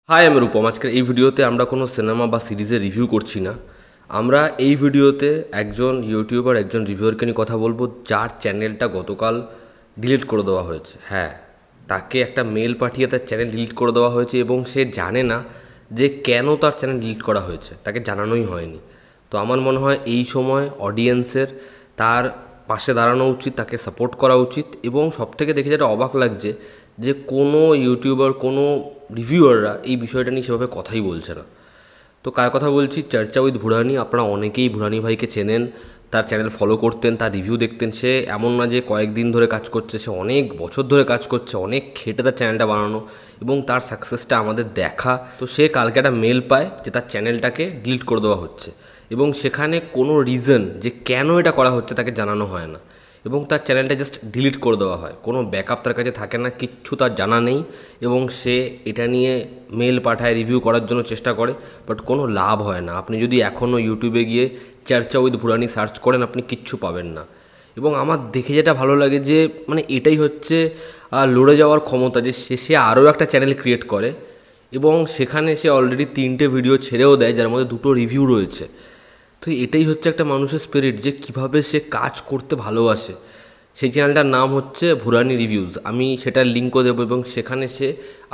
High, আমি রূপম। আজকের এই ভিডিওতে আমরা কোনো সিনেমা বা সিরিজের রিভিউ করছি না। আমরা এই ভিডিওতে একজন ইউটিউবার, একজন রিভিউয়ারকে নিয়ে কথা বলবো যার চ্যানেলটা গতকাল ডিলিট করে দেওয়া হয়েছে। হ্যাঁ, তাকে একটা মেল পাঠিয়ে তার চ্যানেল ডিলিট করে দেওয়া হয়েছে এবং সে জানে না যে কেন তার চ্যানেল ডিলিট করা হয়েছে, তাকে জানানোই হয়নি। তো আমার মনে হয় এই সময় অডিয়েন্সের তার পাশে দাঁড়ানো উচিত, তাকে সাপোর্ট করা উচিত। এবং সবথেকে দেখে যেটা অবাক লাগছে যে কোনো ইউটিউবার, কোনো রিভিউয়াররা এই বিষয়টা নিয়ে সেভাবে কথাই বলছে না। তো কার কথা বলছি? চর্চা উইথ ভুরানি। আপনারা অনেকেই ভুরানি ভাইকে চেনেন, তার চ্যানেল ফলো করতেন, তার রিভিউ দেখতেন। সে এমন না যে কয়েকদিন ধরে কাজ করছে, সে অনেক বছর ধরে কাজ করছে, অনেক খেটে তার চ্যানেলটা বানানো এবং তার সাকসেসটা আমাদের দেখা। তো সে কালকে একটা মেল পায় যে তার চ্যানেলটাকে ডিলিট করে দেওয়া হচ্ছে এবং সেখানে কোনো রিজন যে কেন এটা করা হচ্ছে তাকে জানানো হয় না এবং তার চ্যানেলটা জাস্ট ডিলিট করে দেওয়া হয়। কোনো ব্যাকআপ তার কাছে থাকে না, কিচ্ছু তার জানা নেই এবং সে এটা নিয়ে মেল পাঠায়, রিভিউ করার জন্য চেষ্টা করে, বাট কোনো লাভ হয় না। আপনি যদি এখনও ইউটিউবে গিয়ে চর্চা উইথ ভুরানি সার্চ করেন, আপনি কিচ্ছু পাবেন না। এবং আমার দেখে যেটা ভালো লাগে যে এটাই হচ্ছে লড়ে যাওয়ার ক্ষমতা, যে সে আরও একটা চ্যানেল ক্রিয়েট করে এবং সেখানে সে অলরেডি 3টে ভিডিও ছেড়েও দেয়, যার মধ্যে 2টো রিভিউ রয়েছে। তো এটাই হচ্ছে একটা মানুষের স্পিরিট, যে কিভাবে সে কাজ করতে ভালোবাসে। সেই চ্যানেলটার নাম হচ্ছে ভুরানি রিভিউজ। আমি সেটার লিঙ্কও দেবো এবং সেখানে সে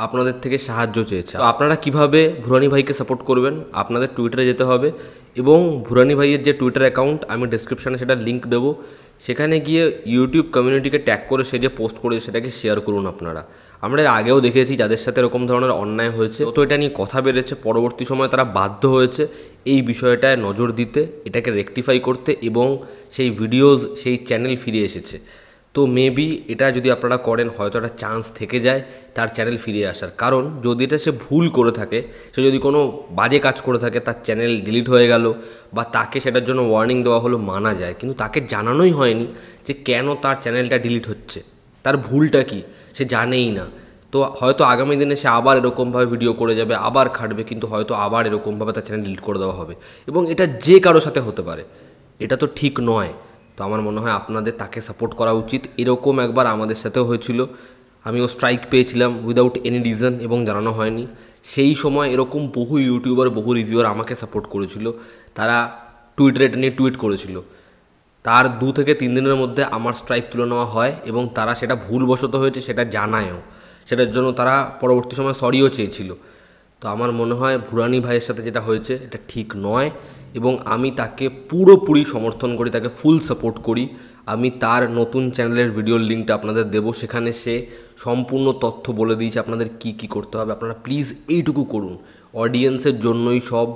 আপনাদের থেকে সাহায্য চেয়েছে। তো আপনারা কিভাবে ভুরানি ভাইকে সাপোর্ট করবেন? আপনাদের টুইটারে যেতে হবে এবং ভুরানি ভাইয়ের যে টুইটার অ্যাকাউন্ট, আমি ডিসক্রিপশানে সেটার লিঙ্ক দেবো। সেখানে গিয়ে ইউটিউব কমিউনিটিকে ট্যাগ করে সে যে পোস্ট করেছে সেটাকে শেয়ার করুন আপনারা। আমরা এর আগেও দেখেছি যাদের সাথে এরকম ধরনের অন্যায় হয়েছে, তো এটা নিয়ে কথা বেড়েছে, পরবর্তী সময়ে তারা বাধ্য হয়েছে এই বিষয়টায় নজর দিতে, এটাকে রেকটিফাই করতে এবং সেই ভিডিওজ, সেই চ্যানেল ফিরে এসেছে। তো মেবি এটা যদি আপনারা করেন, হয়তো একটা চান্স থেকে যায় তার চ্যানেল ফিরে আসার। কারণ যদি এটা সে ভুল করে থাকে, সে যদি কোনো বাজে কাজ করে থাকে, তার চ্যানেল ডিলিট হয়ে গেল বা তাকে সেটার জন্য ওয়ার্নিং দেওয়া হলো, মানা যায়। কিন্তু তাকে জানানোই হয়নি যে কেন তার চ্যানেলটা ডিলিট হচ্ছে, তার ভুলটা কী সে জানেই না। তো হয়তো আগামী দিনে সে আবার এরকমভাবে ভিডিও করে যাবে, আবার খাটবে, কিন্তু হয়তো আবার এরকমভাবে তার চ্যানেল ডিলিট করে দেওয়া হবে এবং এটা যে কারোর সাথে হতে পারে। এটা তো ঠিক নয়। তো আমার মনে হয় আপনাদের তাকে সাপোর্ট করা উচিত। এরকম একবার আমাদের সাথেও হয়েছিল, আমিও স্ট্রাইক পেয়েছিলাম উইদাউট এনি রিজন এবং জানানো হয়নি। সেই সময় এরকম বহু ইউটিউবার, বহু রিভিউয়ার আমাকে সাপোর্ট করেছিল, তারা টুইটারে এটা নিয়ে টুইট করেছিল। তার 2 থেকে 3 দিনের মধ্যে আমার স্ট্রাইক তুলে নেওয়া হয় এবং তারা সেটা ভুলবশত হয়েছে সেটা জানায়ও, সেটার জন্য তারা পরবর্তী সময় সরিও চেয়েছিল। তো আমার মনে হয় ভুরানি ভাইয়ের সাথে যেটা হয়েছে এটা ঠিক নয় এবং আমি তাকে পুরোপুরি সমর্থন করি, তাকে ফুল সাপোর্ট করি। আমি তার নতুন চ্যানেলের ভিডিওর লিঙ্কটা আপনাদের দেবো, সেখানে সে সম্পূর্ণ তথ্য বলে দিয়েছে আপনাদের কি কি করতে হবে। আপনারা প্লিজ এইটুকু করুন, অডিয়েন্সের জন্যই সব।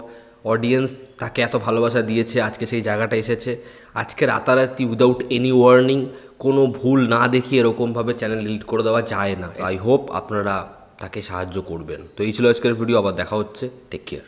অডিয়েন্স তাকে এত ভালোবাসা দিয়েছে, আজকে সেই জায়গাটা এসেছে। আজকে রাতারাতি উইদাউট এনি ওয়ার্নিং, কোনো ভুল না দেখিয়ে এরকমভাবে চ্যানেল ডিলিট করে দেওয়া যায় না। আই হোপ আপনারা তাকে সাহায্য করবেন। তো এই ছিল আজকের ভিডিও, আবার দেখা হচ্ছে। Take care.